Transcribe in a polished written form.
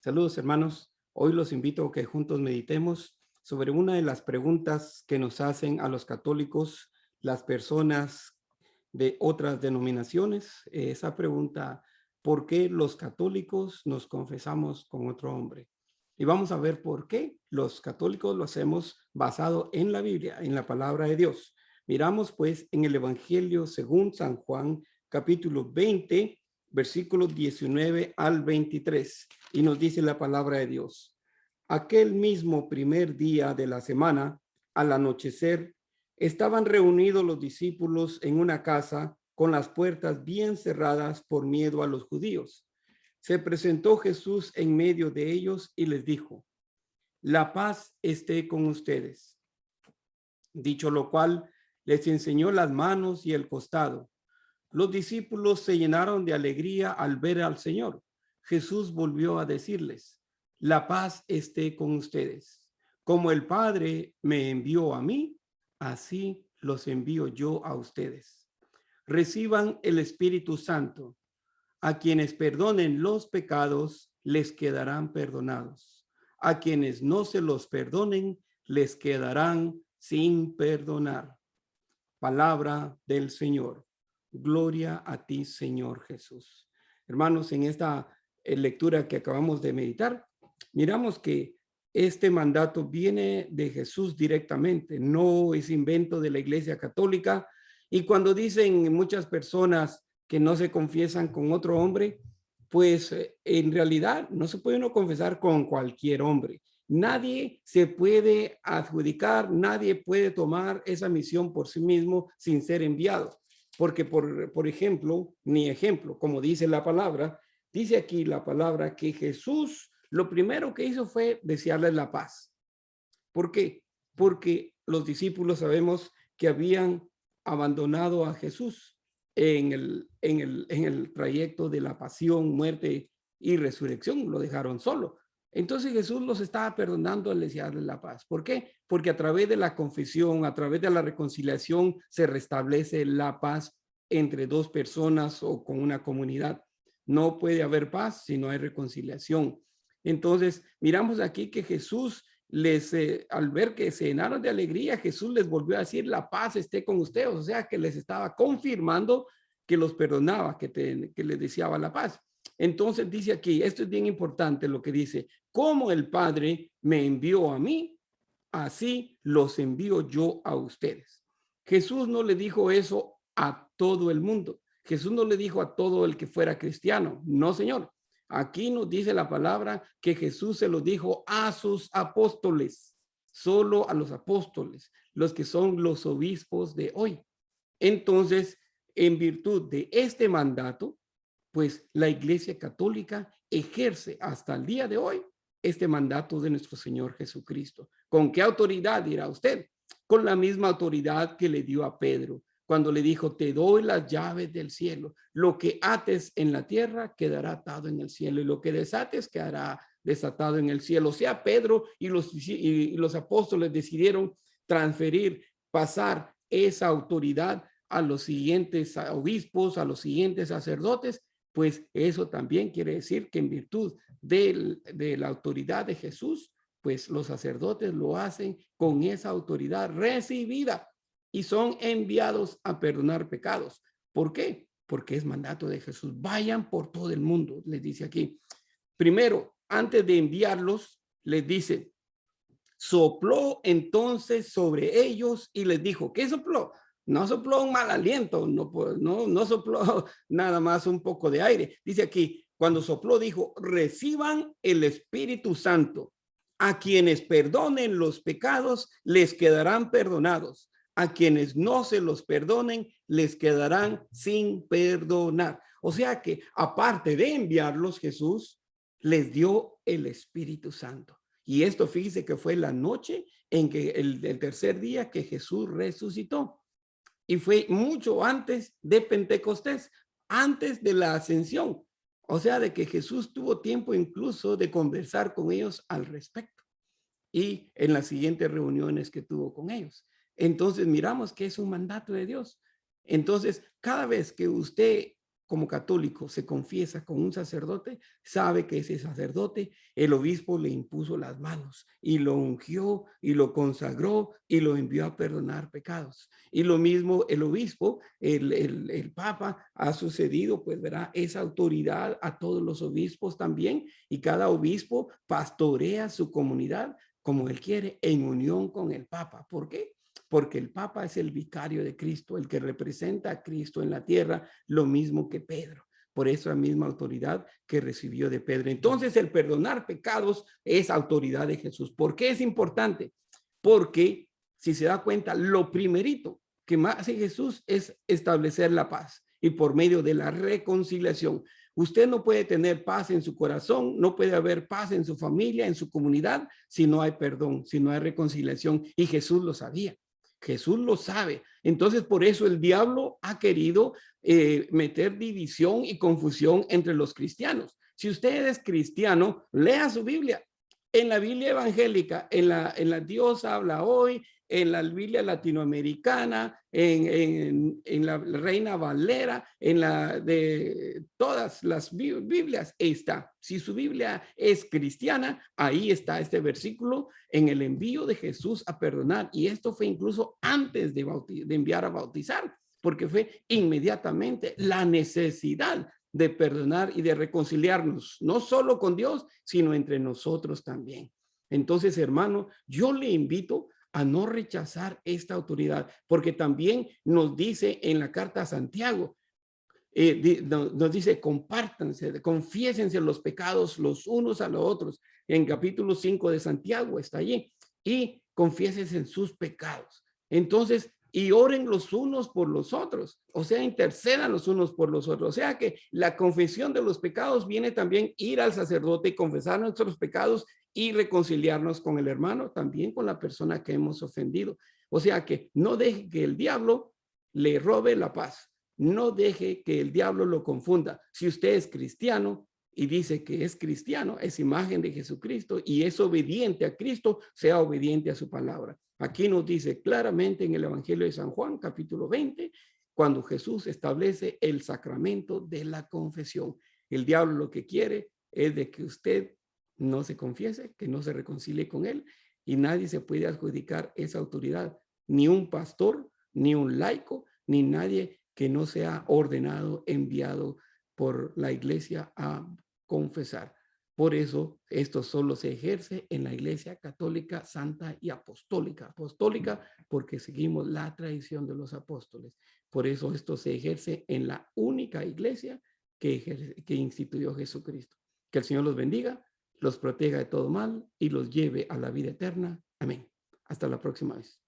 Saludos, hermanos. Hoy los invito a que juntos meditemos sobre una de las preguntas que nos hacen a los católicos las personas de otras denominaciones. Esa pregunta: ¿por qué los católicos nos confesamos con otro hombre? Y vamos a ver por qué los católicos lo hacemos basado en la Biblia, en la palabra de Dios. Miramos pues en el Evangelio según San Juan, capítulo 20, versículos 19 al 23. Y nos dice la palabra de Dios: aquel mismo primer día de la semana, al anochecer, estaban reunidos los discípulos en una casa con las puertas bien cerradas por miedo a los judíos. Se presentó Jesús en medio de ellos y les dijo: la paz esté con ustedes. Dicho lo cual, les enseñó las manos y el costado. Los discípulos se llenaron de alegría al ver al Señor. Jesús volvió a decirles: la paz esté con ustedes. Como el Padre me envió a mí, así los envío yo a ustedes. Reciban el Espíritu Santo. A quienes perdonen los pecados, les quedarán perdonados. A quienes no se los perdonen, les quedarán sin perdonar. Palabra del Señor. Gloria a ti, Señor Jesús. Hermanos, en esta lectura que acabamos de meditar, miramos que este mandato viene de Jesús directamente, no es invento de la Iglesia Católica. Y cuando dicen muchas personas que no se confiesan con otro hombre, pues en realidad no se puede uno confesar con cualquier hombre. Nadie se puede adjudicar, nadie puede tomar esa misión por sí mismo sin ser enviado. Porque, por ejemplo, ni ejemplo, como dice la palabra, dice aquí la palabra que Jesús lo primero que hizo fue desearles la paz. ¿Por qué? Porque los discípulos sabemos que habían abandonado a Jesús en el trayecto de la pasión, muerte y resurrección. Lo dejaron solo. Entonces Jesús los estaba perdonando al desearles la paz. ¿Por qué? Porque a través de la confesión, a través de la reconciliación, se restablece la paz entre dos personas o con una comunidad. No puede haber paz si no hay reconciliación. Entonces, miramos aquí que Jesús al ver que se llenaron de alegría, Jesús les volvió a decir: la paz esté con ustedes. O sea, que les estaba confirmando que los perdonaba, que les deseaba la paz. Entonces dice aquí, esto es bien importante lo que dice: como el Padre me envió a mí, así los envío yo a ustedes. Jesús no le dijo eso a todo el mundo. Jesús no le dijo a todo el que fuera cristiano. No, Señor. Aquí nos dice la palabra que Jesús se lo dijo a sus apóstoles, solo a los apóstoles, los que son los obispos de hoy. Entonces, en virtud de este mandato, pues la Iglesia Católica ejerce hasta el día de hoy este mandato de nuestro Señor Jesucristo. ¿Con qué autoridad, dirá usted? Con la misma autoridad que le dio a Pedro cuando le dijo: te doy las llaves del cielo. Lo que ates en la tierra quedará atado en el cielo, y lo que desates quedará desatado en el cielo. O sea, Pedro y los apóstoles decidieron transferir, pasar esa autoridad a los siguientes obispos, a los siguientes sacerdotes. Pues eso también quiere decir que en virtud de la autoridad de Jesús, pues los sacerdotes lo hacen con esa autoridad recibida y son enviados a perdonar pecados. ¿Por qué? Porque es mandato de Jesús. Vayan por todo el mundo, les dice aquí. Primero, antes de enviarlos, les dice: sopló entonces sobre ellos y les dijo. ¿Qué sopló? No sopló un mal aliento, no sopló nada más un poco de aire. Dice aquí, cuando sopló, dijo: reciban el Espíritu Santo. A quienes perdonen los pecados, les quedarán perdonados. A quienes no se los perdonen, les quedarán sin perdonar. O sea que, aparte de enviarlos, Jesús les dio el Espíritu Santo. Y esto, fíjese que fue la noche en que el tercer día que Jesús resucitó. Y fue mucho antes de Pentecostés, antes de la ascensión. O sea, de que Jesús tuvo tiempo incluso de conversar con ellos al respecto. Y en las siguientes reuniones que tuvo con ellos. Entonces miramos que es un mandato de Dios. Entonces, cada vez que usted como católico se confiesa con un sacerdote, sabe que ese sacerdote, el obispo le impuso las manos y lo ungió y lo consagró y lo envió a perdonar pecados. Y lo mismo el obispo, el papa ha sucedido, pues verá esa autoridad a todos los obispos también, y cada obispo pastorea su comunidad como él quiere en unión con el papa. ¿Por qué? Porque el Papa es el vicario de Cristo, el que representa a Cristo en la tierra, lo mismo que Pedro. Por eso la misma autoridad que recibió de Pedro. Entonces el perdonar pecados es autoridad de Jesús. ¿Por qué es importante? Porque si se da cuenta, lo primerito que más hace Jesús es establecer la paz y por medio de la reconciliación. Usted no puede tener paz en su corazón, no puede haber paz en su familia, en su comunidad, si no hay perdón, si no hay reconciliación. Y Jesús lo sabía. Jesús lo sabe. Entonces, por eso el diablo ha querido meter división y confusión entre los cristianos. Si usted es cristiano, lea su Biblia. En la Biblia evangélica, en la Dios habla hoy, en la Biblia latinoamericana, en la Reina Valera, en la de todas las Biblias está. Si su Biblia es cristiana, ahí está este versículo en el envío de Jesús a perdonar. Y esto fue incluso antes de enviar a bautizar, porque fue inmediatamente la necesidad de perdonar y de reconciliarnos, no solo con Dios, sino entre nosotros también. Entonces, hermano, yo le invito a no rechazar esta autoridad, porque también nos dice en la carta a Santiago, nos dice, compártanse, confiésense los pecados los unos a los otros. En capítulo 5 de Santiago está allí, y confiésense en sus pecados. Entonces, y oren los unos por los otros, o sea, intercedan los unos por los otros. O sea que la confesión de los pecados viene también ir al sacerdote y confesar nuestros pecados y reconciliarnos con el hermano, también con la persona que hemos ofendido. O sea que no deje que el diablo le robe la paz. No deje que el diablo lo confunda. Si usted es cristiano y dice que es cristiano, es imagen de Jesucristo y es obediente a Cristo, sea obediente a su palabra. Aquí nos dice claramente en el Evangelio de San Juan, capítulo 20, cuando Jesús establece el sacramento de la confesión. El diablo lo que quiere es de que usted no se confiese, que no se reconcilie con él, y nadie se puede adjudicar esa autoridad, ni un pastor, ni un laico, ni nadie que no sea ordenado, enviado por la iglesia a confesar. Por eso esto solo se ejerce en la Iglesia Católica Santa y Apostólica. Apostólica porque seguimos la tradición de los apóstoles. Por eso esto se ejerce en la única iglesia que instituyó Jesucristo. Que el Señor los bendiga, los proteja de todo mal y los lleve a la vida eterna. Amén. Hasta la próxima vez.